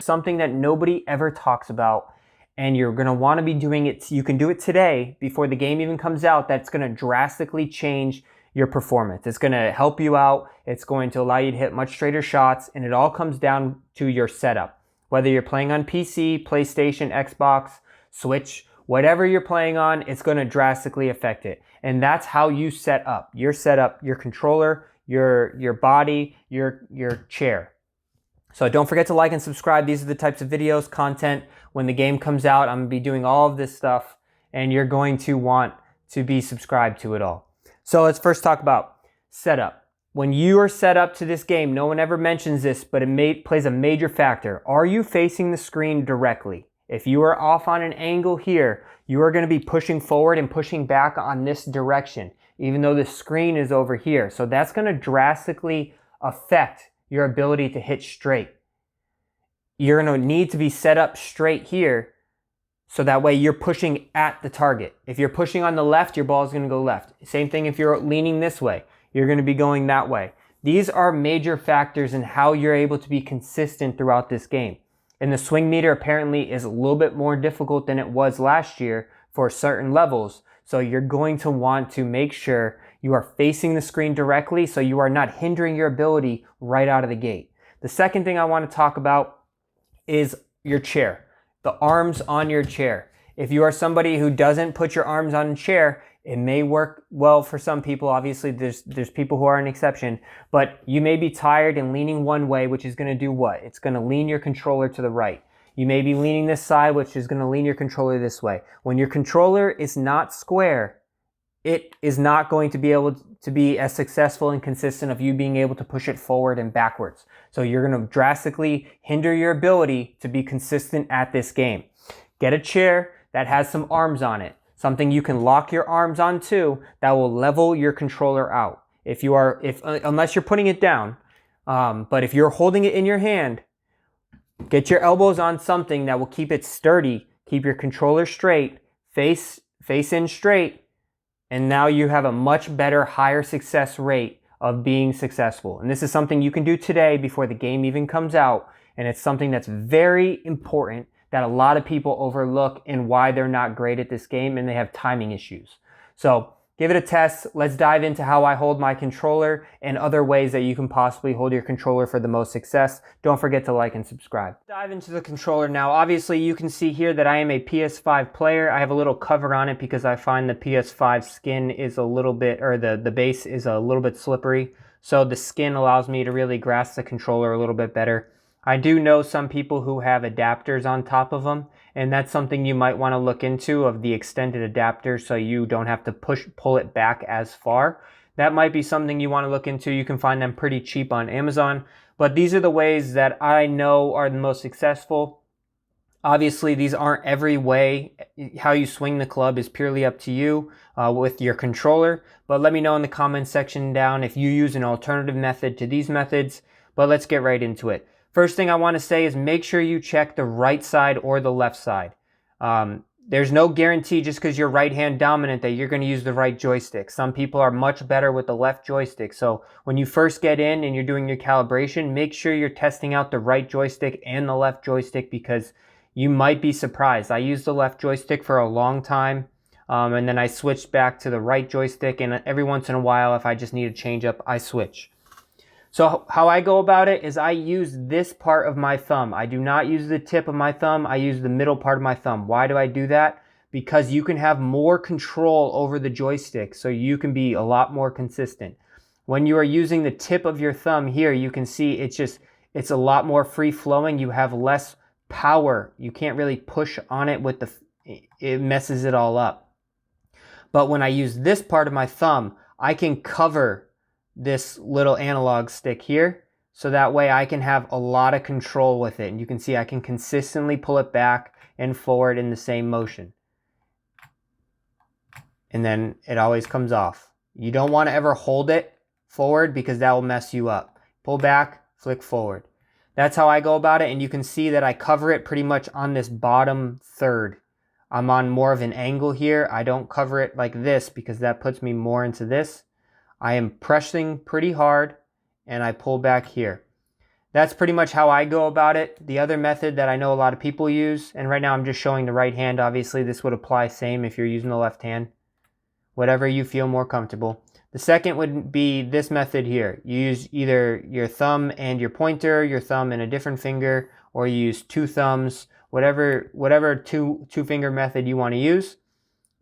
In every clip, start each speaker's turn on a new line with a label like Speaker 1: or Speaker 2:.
Speaker 1: something that nobody ever talks about, and you're going to want to be doing it. You can do it today before the game even comes out. That's going to drastically change your performance. It's going to help you out. It's going to allow you to hit much straighter shots, and it all comes down to your setup. Whether you're playing on PC, PlayStation, Xbox, Switch, whatever you're playing on, it's going to drastically affect it. And that's how you set up your setup, your controller, your body, your chair. So don't forget to like and subscribe. These are the types of videos, content. When the game comes out, I'm going to be doing all of this stuff, and you're going to want to be subscribed to it all. So let's first talk about setup. When you are set up to this game, no one ever mentions this, but it plays a major factor. Are you facing the screen directly? If you are off on an angle here, you are going to be pushing forward and pushing back on this direction, even though the screen is over here. So that's going to drastically affect your ability to hit straight. You're going to need to be set up straight here, so that way you're pushing at the target. If you're pushing on the left, your ball is going to go left. Same thing if you're leaning this way. You're going to be going that way. These are major factors in how you're able to be consistent throughout this game. And the swing meter apparently is a little bit more difficult than it was last year for certain levels. So you're going to want to make sure you are facing the screen directly so you are not hindering your ability right out of the gate. The second thing I want to talk about is your chair. The arms on your chair. If you are somebody who doesn't put your arms on a chair, it may work well for some people. Obviously, there's people who are an exception, but you may be tired and leaning one way, which is going to do what? It's going to lean your controller to the right. You may be leaning this side, which is going to lean your controller this way. When your controller is not square, it is not going to be able to be as successful and consistent of you being able to push it forward and backwards. So you're going to drastically hinder your ability to be consistent at this game. Get a chair that has some arms on it, something you can lock your arms onto that will level your controller out. Unless you're putting it down, but if you're holding it in your hand, get your elbows on something that will keep it sturdy, keep your controller straight, face in straight, and now you have a much better, higher success rate of being successful. And this is something you can do today before the game even comes out. And it's something that's very important that a lot of people overlook and why they're not great at this game and they have timing issues. So give it a test. Let's dive into how I hold my controller and other ways that you can possibly hold your controller for the most success. Don't forget to like and subscribe. Dive into the controller now. Obviously, you can see here that I am a PS5 player. I have a little cover on it because I find the PS5 skin is a little bit, or the base is a little bit slippery. So the skin allows me to really grasp the controller a little bit better. I do know some people who have adapters on top of them, and that's something you might want to look into, of the extended adapter, so you don't have to pull it back as far. That might be something you want to look into. You can find them pretty cheap on Amazon, but these are the ways that I know are the most successful. Obviously, these aren't every way. How you swing the club is purely up to you with your controller, but let me know in the comments section down if you use an alternative method to these methods. But let's get right into it. First thing I want to say is make sure you check the right side or the left side. There's no guarantee just because you're right hand dominant that you're going to use the right joystick. Some people are much better with the left joystick. So when you first get in and you're doing your calibration, make sure you're testing out the right joystick and the left joystick, because you might be surprised. I used the left joystick for a long time, and then I switched back to the right joystick, and every once in a while, if I just need a change up, I switch. So how I go about it is I use this part of my thumb. I do not use the tip of my thumb. I use the middle part of my thumb. Why do I do that? Because you can have more control over the joystick, so you can be a lot more consistent. When you are using the tip of your thumb here, you can see it's a lot more free flowing. You have less power. You can't really push on it with it messes it all up. But when I use this part of my thumb, I can cover this little analog stick here, so that way I can have a lot of control with it. And you can see I can consistently pull it back and forward in the same motion. And then it always comes off. You don't want to ever hold it forward because that will mess you up. Pull back, flick forward. That's how I go about it, and you can see that I cover it pretty much on this bottom third. I'm on more of an angle here. I don't cover it like this because that puts me more into this. I am pressing pretty hard, and I pull back here. that's pretty much how I go about it. The other method that I know a lot of people use, and right now I'm just showing the right hand. Obviously, this would apply same if you're using the left hand. Whatever you feel more comfortable. The second would be this method here. You use either your thumb and your pointer, your thumb and a different finger, or you use two thumbs, whatever two finger method you want to use.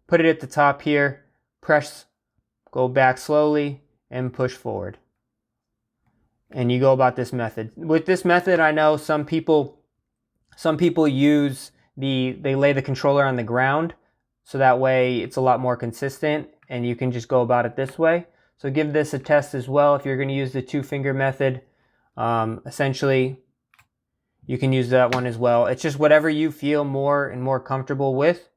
Speaker 1: Put it at the top here, press, go back slowly, and push forward. And you go about this method. With this method, I know some people use they lay the controller on the ground, so that way it's a lot more consistent and you can just go about it this way. So give this a test as well if you're going to use the two finger method. Essentially, you can use that one as well. It's just whatever you feel more and more comfortable with.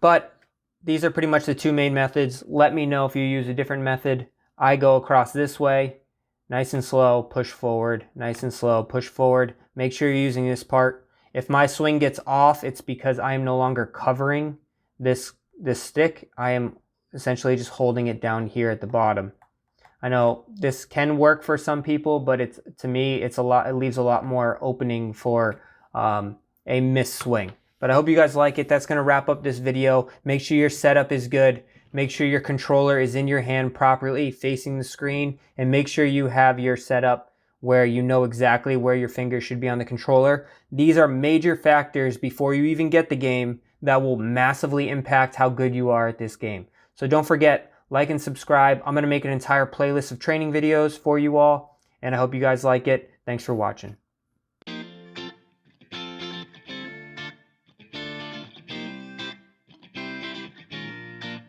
Speaker 1: But these are pretty much the two main methods. Let me know if you use a different method. I go across this way, nice and slow, push forward, nice and slow, push forward. Make sure you're using this part. If my swing gets off, it's because I am no longer covering this stick. I am essentially just holding it down here at the bottom. I know this can work for some people, but to me, it leaves a lot more opening for a missed swing. But I hope you guys like it. That's going to wrap up this video. Make sure your setup is good. Make sure your controller is in your hand properly, facing the screen, and make sure you have your setup where you know exactly where your fingers should be on the controller. These are major factors before you even get the game that will massively impact how good you are at this game. So don't forget, like and subscribe. I'm going to make an entire playlist of training videos for you all, and I hope you guys like it. Thanks for watching.